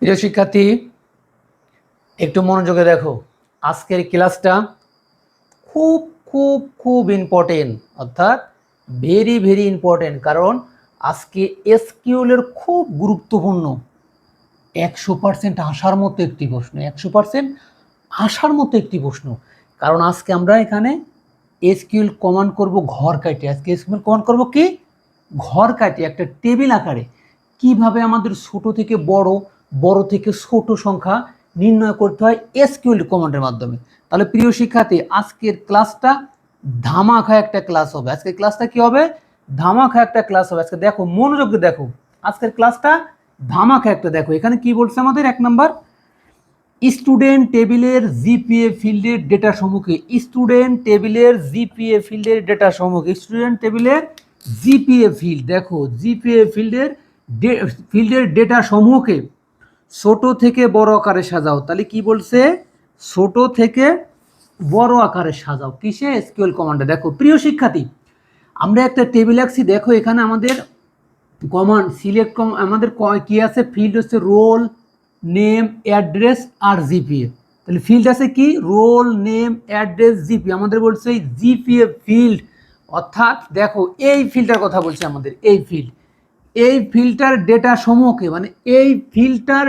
প্রিয় শিক্ষার্থী, একটু মনোযোগে দেখো। আজকের ক্লাসটা খুব খুব খুব ইম্পর্টেন্ট, অর্থাৎ ভেরি ভেরি ইম্পর্টেন্ট। কারণ আজকে এসকিউএল খুব গুরুত্বপূর্ণ, 100% আসার মতো একটি প্রশ্ন, 100% আসার মতো একটি প্রশ্ন। কারণ আজকে আমরা এখানে এসকিউএল কমান্ড করব ঘর কাটে। আজকে এসকিউএল কমান্ড করব কি? ঘর কাটে, একটা টেবিল আকারে কিভাবে আমাদের ছোট থেকে বড়, বড় থেকে ছোট সংখ্যা নির্ণয় করতে হয় এসকিউএল কমান্ডের মাধ্যমে। তাহলে প্রিয় শিক্ষার্থী, আজকের ক্লাসটা ধামাকা একটা ক্লাস হবে। আজকের ক্লাসটা কি হবে? ধামাকা একটা ক্লাস হবে। আজকে দেখো, মনোযোগ দিয়ে দেখো, আজকের ক্লাসটা ধামাকা একটা। দেখো এখানে কি বলছে আমাদের, 1 নাম্বার, স্টুডেন্ট টেবিলের জিপিএ ফিল্ডের ডেটা সমূহকে, স্টুডেন্ট টেবিলের জিপিএ ফিল্ডের ডেটা সমূহকে, স্টুডেন্ট টেবিলের জিপিএ ফিল্ড, দেখো জিপিএ ফিল্ডের ডেটা সমূহকে ছোট থেকে বড় আকারে সাজাও। তাহলে কি বলছে? ছোট থেকে বড় আকারে সাজাও। কিসে? এসকিউএল কমান্ডে। দেখো প্রিয় শিক্ষার্থী, আমরা একটা টেবিল আঁকছি। দেখো এখানে আমাদের কমান্ড সিলেক্ট, আমাদের কি আছে? ফিল্ড হচ্ছে রোল, নেম, অ্যাড্রেস আর জিপিএ। তাহলে ফিল্ড আছে কি? Roll, name, address, GPA. আমাদের বলছে এই জিপিএ ফিল্ড, অর্থাৎ দেখো এই ফিল্ডটার কথা বলছে আমাদের। এই ফিল্টার ডেটা সমূহকে, মানে এই ফিল্টার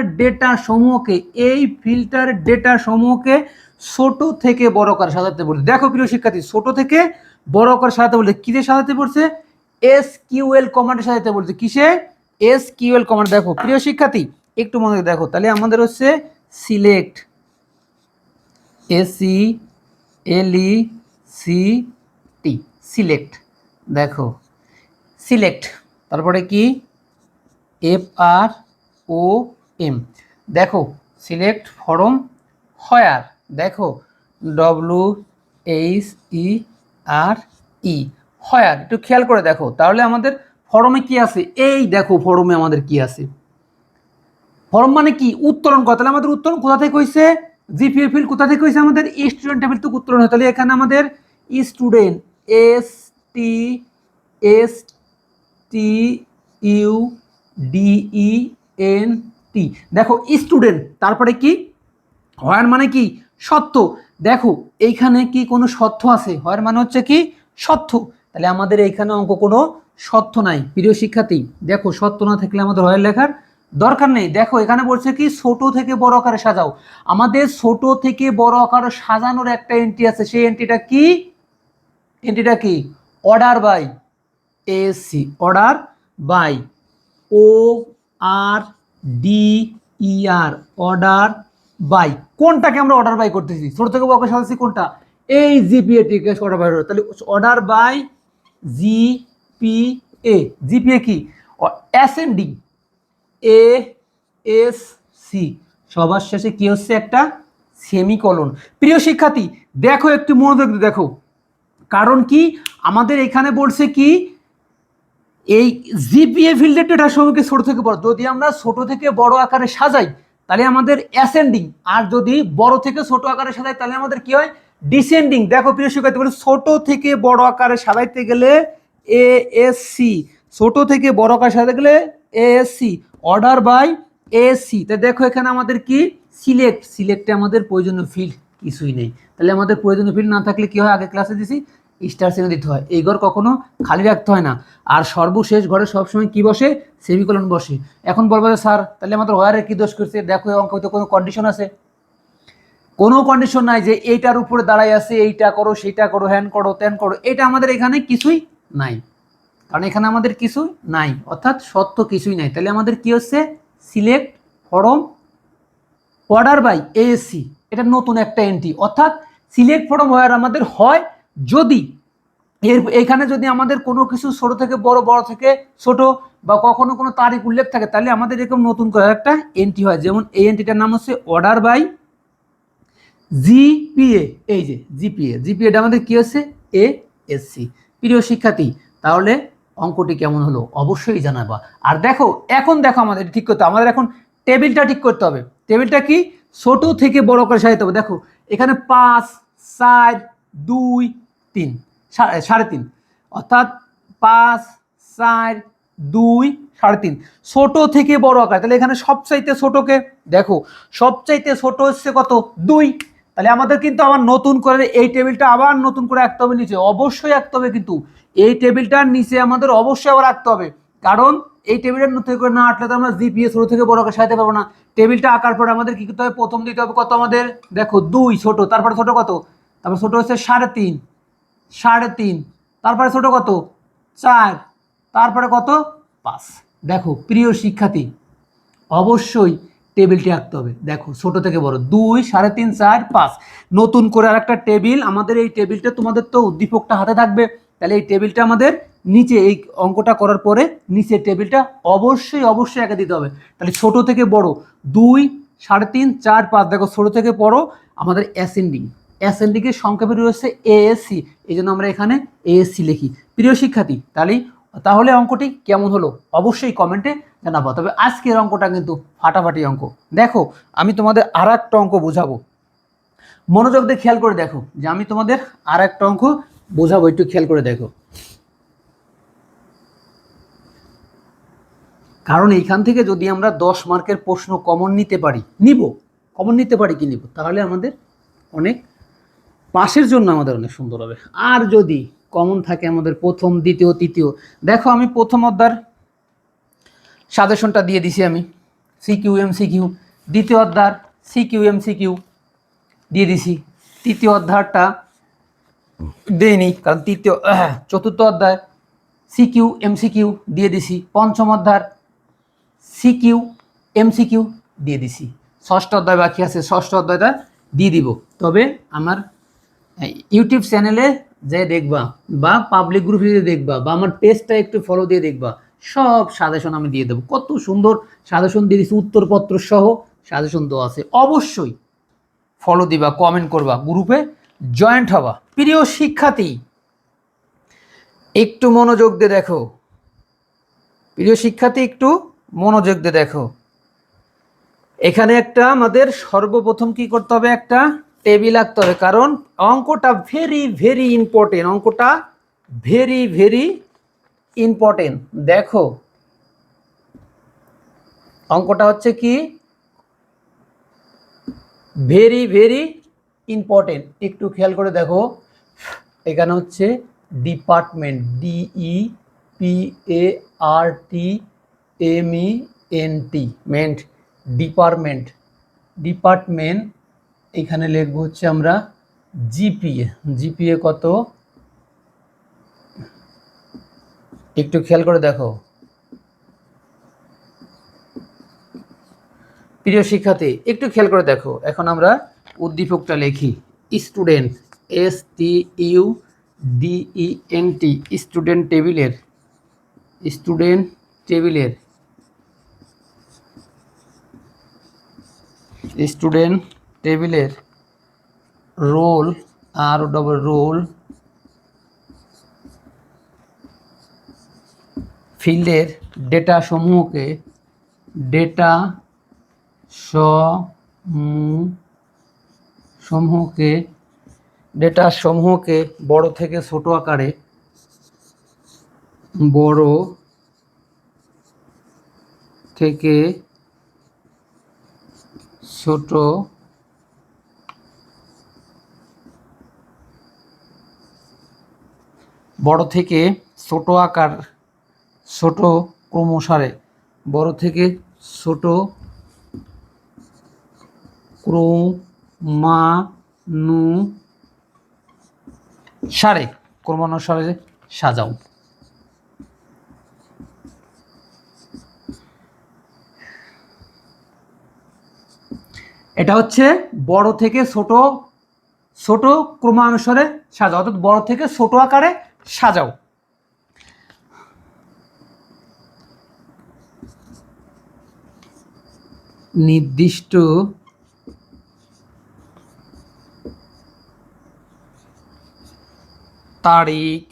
ডেটা সমূহকে ছোট থেকে বড় করে সাজাতে বলছে। দেখো প্রিয় শিক্ষার্থী, ছোট থেকে বড় করে সাজাতে বলছে। কিসে সাজাতে বলছে? এসকিউএল কমান্ডে সাজাতে বলছে। কিসে? SQL command. দেখো প্রিয় শিক্ষার্থী, একটু মনে দেখো। তাহলে আমাদের হচ্ছে সিলেক্ট, SELECT, সিলেক্ট। দেখো সিলেক্ট, তারপরে কি? FROM। দেখো সিলেক্ট ফরম হোয়ার। দেখো WHERE, হোয়ার। একটু খেয়াল করে দেখো। তাহলে আমাদের ফরমে কি আছে? এই দেখো ফরমে আমাদের কি আছে? ফরম মানে কি? উত্তরণ করা। তাহলে আমাদের উত্তরণ কোথা থেকে হয়েছে? জিপিএ ফিল্ড কোথা থেকে হয়েছে? আমাদের স্টুডেন্ট টেবিল থেকে উত্তরণ হয়। তাহলে এখানে আমাদের স্টুডেন্ট, STUDENT। দেখো স্টুডেন্ট, তারপরে কি? হোয়ার মানে কি? সত্য। দেখো এইখানে কি কোনো সত্য আছে? হোয়ার মানে হচ্ছে কি? সত্য। তাহলে আমাদের এইখানে অঙ্ক কোনো সত্য নাই। প্রিয় শিক্ষার্থী, দেখো সত্য না থাকলে আমাদের হোয়ার লেখার দরকার নেই। দেখো এখানে বলছে কি? ছোট থেকে বড় আকারে সাজাও। আমাদের ছোট থেকে বড় আকারে সাজানোর একটা এন্ট্রি আছে। সেই এন্ট্রিটা কি? Order by AC, order by, ORDER, order by. কোনটাকে আমরা অর্ডার বাই করতেছি? ছোট থেকে বড় সাজাচ্ছি কোনটা? এই জিপিএ টিকে অর্ডার বাই। তাহলে অর্ডার বাই জিপিএ। জিপিএ কি? অ্যাসেন্ডিং, ASC, সবার শেষে কি হচ্ছে? একটা সেমিকোলন। প্রিয় শিক্ষার্থী, দেখো একটু মনোযোগ দিয়ে দেখো। কারণ কি? আমাদের এখানে বলছে কি? এই জিপিএ ফিল্ডের ডেটা সমূহকে ছোট থেকে বড়, যদি আমরা ছোট থেকে বড় আকারে সাজাই তাহলে আমাদের অ্যাসেন্ডিং, আর যদি বড় থেকে ছোট আকারে সাজাই তাহলে আমাদের কি হয়? ডিসেন্ডিং। দেখো প্রিয় শিক্ষার্থী, বলে ছোট থেকে বড় আকারে সাজাইতে গেলে ASC, ছোট থেকে বড় আকারে সাজাতে গেলে ASC, অর্ডার বাই ASC। তাই দেখো এখানে আমাদের কি? সিলেক্টে আমাদের প্রয়োজনীয় ফিল্ড কিছুই নেই। তাহলে আমাদের প্রয়োজনীয় ফিল্ড না থাকলে কি হয়? আগে ক্লাসে দিছি, স্টার চিহ্ন দিতে হয়। এই ঘর কখনো খালি রাখতে হয় না। আর সর্বশেষ ঘরে সবসময় কি বসে? সেমিকোলন বসে। এখন বলবো যে স্যার তাহলে আমাদের ওয়ারে কি দোষ করছে? দেখো এই অঙ্কে তো কোনো কন্ডিশন আছে? কোনো কন্ডিশন নাই যে এইটার উপরে দাঁড়াই আছে, এইটা করো, সেইটা করো, হ্যান করো, ত্যান করো। এটা আমাদের এখানে কিছুই নাই, কারণ এখানে আমাদের কিছু নাই, অর্থাৎ সত্য কিছুই নাই। তাহলে আমাদের কি হচ্ছে? Select from order by ASC, এটা নতুন একটা এন্ট্রি। অর্থাৎ সিলেক্ট ফরম ওয়ার আমাদের হয় যদি এখানে যদি আমাদের কোনো কিছু ছোট থেকে বড়, বড় থেকে ছোট, বা কখনো কোনো তারিখ উল্লেখ থাকে, তাহলে আমাদের এরকম নতুন করে একটা এন্ট্রি হয়। যেমন এই এন্ট্রিটার নাম হচ্ছে অর্ডার বাই জিপিএ। এই যে জিপিএটা আমাদের কি হচ্ছে? ASC। প্রিয় শিক্ষার্থী, তাহলে অঙ্কটি কেমন হলো অবশ্যই জানাবা। আর দেখো এখন দেখো আমাদের ঠিক করতে, আমাদের এখন টেবিলটা ঠিক করতে হবে। টেবিলটা কি? ছোট থেকে বড় করে সাজাতে হবে। দেখো এখানে 5, 4, 2, 3, 3.5, অর্থাৎ 5, 4, 2 3.5, ছোট থেকে বড় আকার, তাহলে এখানে সবচাইতে ছোটকে দেখো, সবচাইতে ছোট হচ্ছে কত 2, তাহলে আমাদের কিন্তু আবার নতুন করে এই টেবিলটা আবার নতুন করে আঁকতে হবে নিচে, অবশ্যই আঁকতে হবে, কিন্তু এই টেবিলটার নিচে আমাদের অবশ্যই আবার আঁকতে হবে, কারণ এই টেবিলের নতুন করে না আঁকলে তো আমরা জিপিএ ছোট থেকে বড় আকার সাজাতে পারবো না। টেবিলটা আঁকার পরে আমাদের কি করতে হবে, প্রথম দিতে হবে কত আমাদের, দেখো 2 ছোট, তারপরে ছোট কত, তারপর ছোট হচ্ছে 3.5, 3.5, তারপরে ছোট কত 4, তারপরে কত 5। দেখো প্রিয় শিক্ষার্থী, অবশ্যই টেবিলটি আঁকতে হবে, দেখো ছোট থেকে বড় 2 3.5 4 5, নতুন করে আর একটা টেবিল, আমাদের এই টেবিলটা তোমাদের তো উদ্দীপকটা হাতে থাকবে, তাহলে এই টেবিলটা আমাদের নিচে এই অঙ্কটা করার পরে নিচে টেবিলটা অবশ্যই অবশ্যই এঁকে দিতে হবে। তাহলে ছোট থেকে বড় 2 3.5 4 5, দেখো ছোট থেকে বড় আমাদের অ্যাসেন্ডিং, অ্যাসেন্ডিংয়ের সংক্ষেপে রয়েছে এএসসি, এই জন্য আমরা এখানে এএসসি লিখি। প্রিয় শিক্ষার্থী, তাহলে অঙ্কটি কেমন হলো অবশ্যই কমেন্টে জানাবো। তবে আজকের অঙ্কটা কিন্তু ফাটাফাটি অঙ্ক। দেখো আমি তোমাদের আর একটা অঙ্ক বোঝাবো, মনোযোগ দিয়ে খেয়াল করে দেখো, যে আমি তোমাদের আর একটা অঙ্ক বোঝাবো, একটু খেয়াল করে দেখো, কারণ এইখান থেকে যদি আমরা 10 মার্কের প্রশ্ন কমন নিতে পারি, কমন নিতে পারি কি নিব, তাহলে আমাদের অনেক, পাশের জন্য আমাদের অনেক সুন্দর হবে। আর যদি কমন থাকে আমাদের প্রথম দ্বিতীয় তৃতীয়, দেখো আমি প্রথম অধ্যায়ের সাজেশনটা দিয়ে দিছি, আমি সিকিউ এমসিকিউ, দ্বিতীয় অধ্যায় সিকিউ এমসিকিউ দিয়ে দিছি, তৃতীয় অধ্যায়টা দেইনি কারণ চতুর্থ অধ্যায় সিকিউ এমসিকিউ দিয়ে দিছি, পঞ্চম অধ্যায় সিকিউ এমসিকিউ দিয়ে দিছি, ষষ্ঠ অধ্যায় বাকি আছে, ষষ্ঠ অধ্যায়টা দিয়ে দিব। তবে আমার ইউটিউব চ্যানেলে যে দেখবা বা পাবলিক গ্রুপে দেখবা বা আমার পেজটা একটু ফলো দিয়ে দেখবা, সব সাজেশন আমি দিয়ে দেবো, কত সুন্দর সাজেশন দিয়ে দিচ্ছি, উত্তরপত্র সহ সাজেশন দেওয়া আছে, অবশ্যই ফলো দিবা, কমেন্ট করবা, গ্রুপে জয়েন্ট হবা। প্রিয় শিক্ষার্থী একটু মনোযোগ দিয়ে দেখো, প্রিয় শিক্ষার্থী একটু মনোযোগ দিয়ে দেখো, এখানে একটা আমাদের সর্বপ্রথম কি করতে হবে, একটা টেবিল আঁকতে হবে, কারণ অঙ্কটা ভেরি ভেরি ইম্পর্টেন্ট, অঙ্কটা ভেরি ভেরি ইম্পর্টেন্ট। দেখো অঙ্কটা হচ্ছে কি ভেরি ভেরি ইম্পর্টেন্ট, একটু খেয়াল করে দেখো, এখানে হচ্ছে department, DEPARTMENT, meant, department, department, এখানে লিখবো হচ্ছে আমরা জিপিএ, জিপিএ কত, একটু খেয়াল করে দেখো। প্রিয় শিক্ষার্থী একটু খেয়াল করে দেখো, এখন আমরা উদ্দীপকটা লিখি, স্টুডেন্ট, STUDENT, স্টুডেন্ট টেবিলের, স্টুডেন্ট টেবিলের, স্টুডেন্ট টেবিলের রোল, আর ডবল রোল, ফিল্ডের ডেটা সমূহকে, ডেটা সমূহকে বড় থেকে ছোট আকারে, বড় থেকে ছোট আকার, ছোট ক্রমসারে, বড় থেকে ছোট ক্রমানুসারে সাজাও। এটা হচ্ছে বড় থেকে ছোট ক্রমানুসারে সাজাও, অর্থাৎ বড় থেকে ছোট আকারে সাজাও। নির্দিষ্ট তারিখ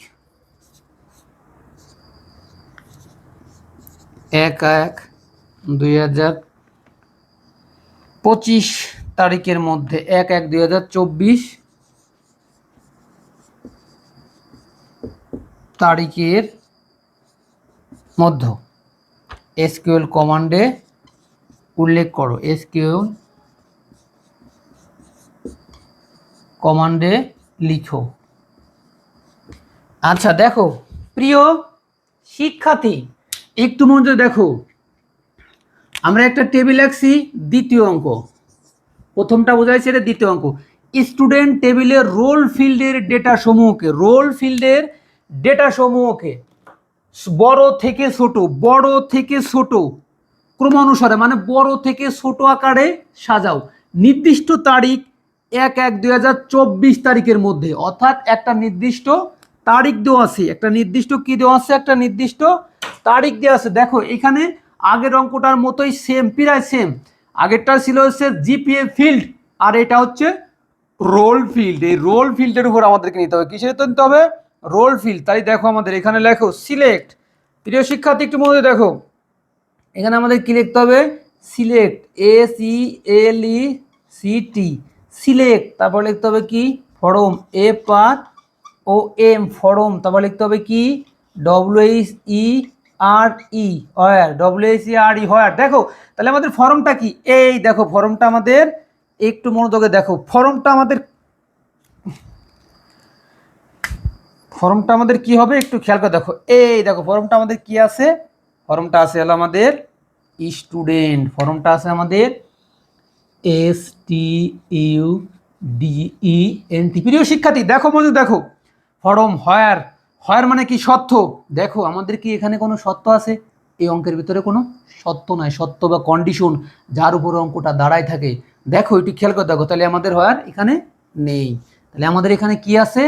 1/1/2025 তারিখের মধ্যে, 1/1/2024 তারিখের মধ্যে এসকিউএল কমান্ডে উল্লেখ করো, এসকিউএল কমান্ডে লিখো। আচ্ছা দেখো প্রিয় শিক্ষার্থী, একটু মনোযোগ দেখো, আমরা একটা টেবিল রাখছি, দ্বিতীয় অঙ্ক, প্রথমটা বোঝাইছে, এটা দ্বিতীয় অঙ্ক। স্টুডেন্ট টেবিলের রোল ফিল্ডের ডেটা সমূহকে, রোল ফিল্ডের ডেটা সমূহকে বড় থেকে ছোট, বড় থেকে ছোট ক্রমানুসারে, মানে বড় থেকে ছোট আকারে সাজাও। নির্দিষ্ট তারিখ 1/1/2024 তারিখের মধ্যে, অর্থাৎ একটা নির্দিষ্ট তারিখ দেওয়া আছে, একটা নির্দিষ্ট কি দেওয়া আছে, একটা নির্দিষ্ট তারিখ দেওয়া আছে। দেখো এখানে আগের অঙ্কটার মতোই সেম, প্রায় সেম। আগেরটা ছিল হচ্ছে জিপিএ ফিল্ড, আর এটা হচ্ছে রোল ফিল্ড। এই রোল ফিল্ডের উপর আমাদেরকে নিতে হবে, কিসের নিতে হবে, রোল ফিল্ড। তাই দেখো আমাদের এখানে লেখো সিলেক্ট। প্রিয় শিক্ষার্থী একটু মনে দেখো, এখানে আমাদের কি লিখতে হবে, সিলেক্ট, SELECT, সিলেক্ট। তারপর লিখতে হবে কি, ফরম, FROM, ফরম। তারপর লিখতে হবে কি, WHERE, হোয়ার, WHERE, হোয়ার। দেখো তাহলে আমাদের ফরমটা কি, এই দেখো ফরমটা আমাদের, একটু মনোযোগে দেখো ফরমটা আমাদের কি হবে, একটু খেয়াল করে দেখো। এই দেখো ফরমটা আমাদের কি আছে, ফরমটা আছে হলো আমাদের স্টুডেন্ট, ফরমটা আছে আমাদের STUDENT। প্রিয় শিক্ষার্থী দেখো মনোযোগ দেখো, ফরম, হোয়ার, হোয়ার মানে কি, সত্য। দেখো আমাদের কি এখানে কোনো সত্য আছে, এই অঙ্কের ভিতরে কোনো সত্য নাই, সত্য বা কন্ডিশন যার উপর অঙ্কটা দাঁড়ায় থাকে। দেখো একটু খেয়াল করে দেখো, তাহলে আমাদের হোয়ার এখানে নেই। তাহলে আমাদের এখানে কি আছে,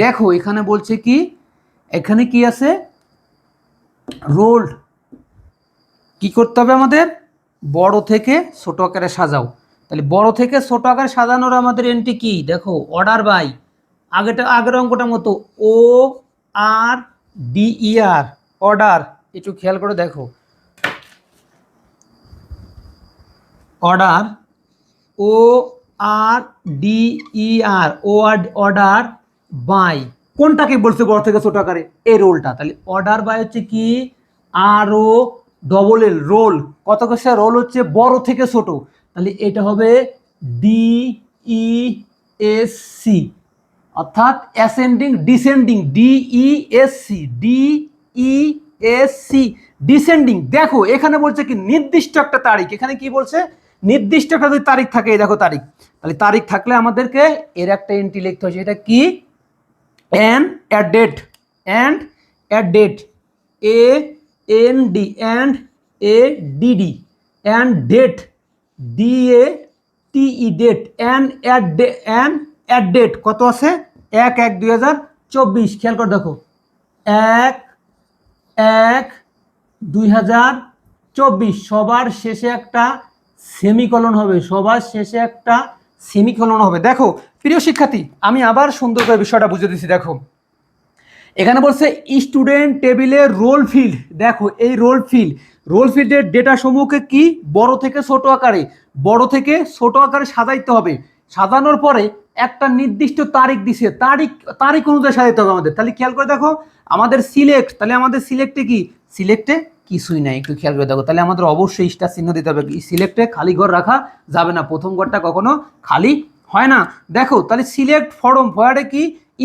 দেখো এখানে বলছে কি, এখানে কি আছে, রোল্ড। কি করতে হবে আমাদের, বড় থেকে ছোট আকারে সাজাও। তাহলে বড় থেকে ছোট আকারে সাজানোর আমাদের এন্ট্রি কি, দেখো অর্ডার বাই, আগের অঙ্কটার মতো ORDER, অর্ডার। একটু খেয়াল করে দেখো, অর্ডার, ORDER, অর্ডার বাই, কোনটাকে বলছে বড় থেকে ছোট আকারে, এই রোলটা। তাহলে অর্ডার বাই হচ্ছে কি, ROLL, রোল। কত কষা রোল হচ্ছে বড় থেকে ছোট, তাহলে এটা হবে DESC, অর্থাৎ অ্যাসেন্ডিং ডিসেন্ডিং, DESC, ডিসেন্ডিং। দেখো এখানে বলছে কি, নির্দিষ্ট একটা তারিখ, এখানে কি বলছে, নির্দিষ্ট একটা যদি তারিখ থাকে, এই দেখো তারিখ, তাহলে তারিখ থাকলে আমাদেরকে এর একটা এন্ট্রি লিখতে হচ্ছে, এটা কি, and a date, and a date, AND, and ADD, and date, DATE, date, and a date কত আছে, 1/1/2024। খেয়াল করে দেখো 1/1/2024, সবার শেষে একটা সেমিকলন হবে, সবার শেষে একটা সেমিকলন হবে। দেখো প্রিয় শিক্ষার্থী, আমি আবার সুন্দর করে বিষয়টা বুঝে দিচ্ছি। দেখো এখানে বলছে স্টুডেন্ট টেবিলের রোল ফিল্ড। দেখো এই রোল ফিল্ডের ডেটা সমূহকে কি, বড় থেকে ছোট আকারে, বড় থেকে ছোট আকারে সাজাইতে হবে। সাজানোর পরে একটা নির্দিষ্ট তারিখ দিছে, তারিখ অনুযায়ী সাজাইতে হবে আমাদের। তাহলে খেয়াল করে দেখো আমাদের সিলেক্ট, তাহলে আমাদের সিলেক্টে কি, সিলেক্টে কিছুই নাই, একটু খেয়াল করে দেখো। তাহলে আমাদের অবশ্যই স্টার চিহ্ন দিতে হবে, সিলেক্টে খালি ঘর রাখা যাবে না, প্রথম ঘরটা কখনো খালি হয় না। দেখো তাহলে সিলেক্ট ফরম, হোয়ারে কি,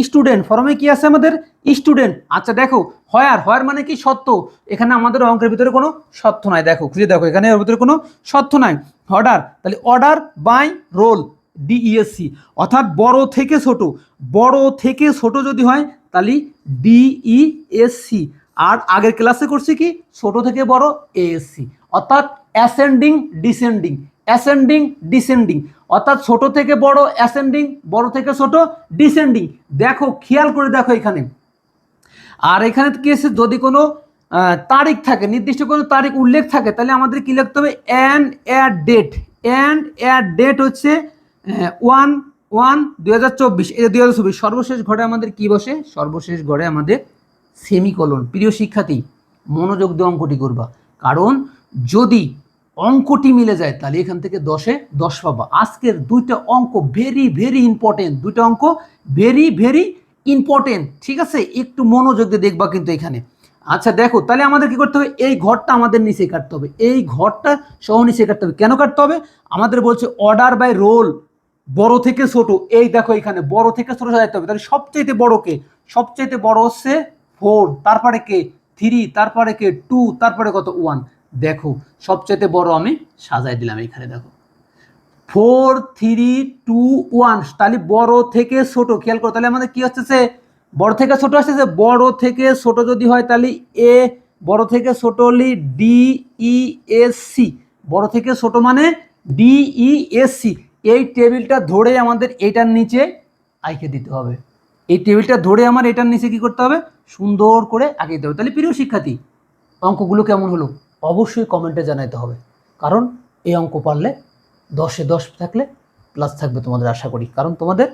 স্টুডেন্ট, ফরমে কি আছে আমাদের, স্টুডেন্ট। আচ্ছা দেখো হোয়ার মানে কি, সত্য। এখানে আমাদের অঙ্কের ভিতরে কোনো সত্য নাই, দেখো খুঁজে দেখো, এখানে এর ভিতরে কোনো সত্য নাই। অর্ডার, তাহলে অর্ডার বাই রোল, DESC, অর্থাৎ বড় থেকে ছোট, বড় থেকে ছোট যদি হয় তাহলে DESC। আর আগের ক্লাসে করছি কি, ছোট থেকে বড় ASC, অর্থাৎ অ্যাসেন্ডিং ডিসেন্ডিং, অ্যাসেন্ডিং ডিসেন্ডিং, অর্থাৎ ছোট থেকে বড় অ্যাসেন্ডিং, বড় থেকে ছোট ডিসেন্ডিং। দেখো খেয়াল করে দেখো এখানে, আর এখানে কি আছে, যদি কোনো তারিখ থাকে, নির্দিষ্ট কোনো তারিখ উল্লেখ থাকে, তাহলে আমাদের কি লিখতে হবে, and a date, and a date হচ্ছে 1/1/2024, এই 2024 সর্বশেষ ঘরে আমাদের কি বসে, সর্বশেষ ঘরে আমাদের সেমিকলন। প্রিয় শিক্ষার্থী মনোযোগ দিয়ে অঙ্কটি করবা, কারণ যদি অঙ্কটি মিলে যায় তাহলে এখান থেকে 10-এ 10 পাবা। আজকের দুইটা অঙ্ক ভেরি ভেরি ইম্পর্টেন্ট, দুইটা অঙ্ক ভেরি ভেরি ইম্পর্টেন্ট, ঠিক আছে, একটু মনোযোগ দিয়ে দেখবা কিন্তু এখানে। আচ্ছা দেখো, তাহলে আমাদের কি করতে হবে, এই ঘরটা আমাদের নিচে কাটতে হবে, এই ঘরটা সহ নিচে কাটতে হবে। কেন কাটতে হবে, আমাদের বলছে অর্ডার বাই রোল, বড় থেকে ছোট। এই দেখো এখানে বড় থেকে ছোট সাজাতে হবে, তাহলে সবচেয়ে বড় কে, সবচেয়ে বড় হচ্ছে 4, তারপরে কে 3, তারপরে কে 2, তারপরে কত 1। দেখো সবচেয়ে বড় আমি সাজাই দিলাম এখানে, দেখো 4 3 2 1, তাহলে বড় থেকে ছোট। খেয়াল করো, তাহলে আমাদের কি হচ্ছে, বড় থেকে ছোট আসছে। বড় থেকে ছোট যদি হয় তাহলে এ, বড় থেকে ছোট হলে ডি ই এস সি, বড় থেকে ছোট মানে ডি ই এস সি। এই টেবিলটা ধরে আমাদের এটার নিচে আইকে দিতে হবে, এই টেবিলটা ধরে আমার এটার নিচে কি করতে হবে, সুন্দর করে আগে দিতে হবে। তাহলে প্রিয় শিক্ষার্থী, অঙ্কগুলো কেমন হলো অবশ্যই কমেন্টে জানাইতে হবে, কারণ এই অঙ্ক পারলে 10-এ 10 থাকলে প্লাস থাকবে তোমাদের, আশা করি। কারণ তোমাদের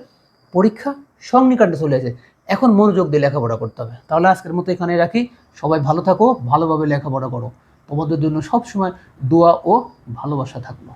পরীক্ষা সন্নিকটে চলে আসে, এখন মনোযোগ দিয়ে লেখাপড়া করতে হবে। তাহলে আজকের মতো এখানে রাখি, সবাই ভালো থাকো, ভালোভাবে লেখাপড়া করো, তোমাদের জন্য সবসময় দোয়া ও ভালোবাসা থাকলো।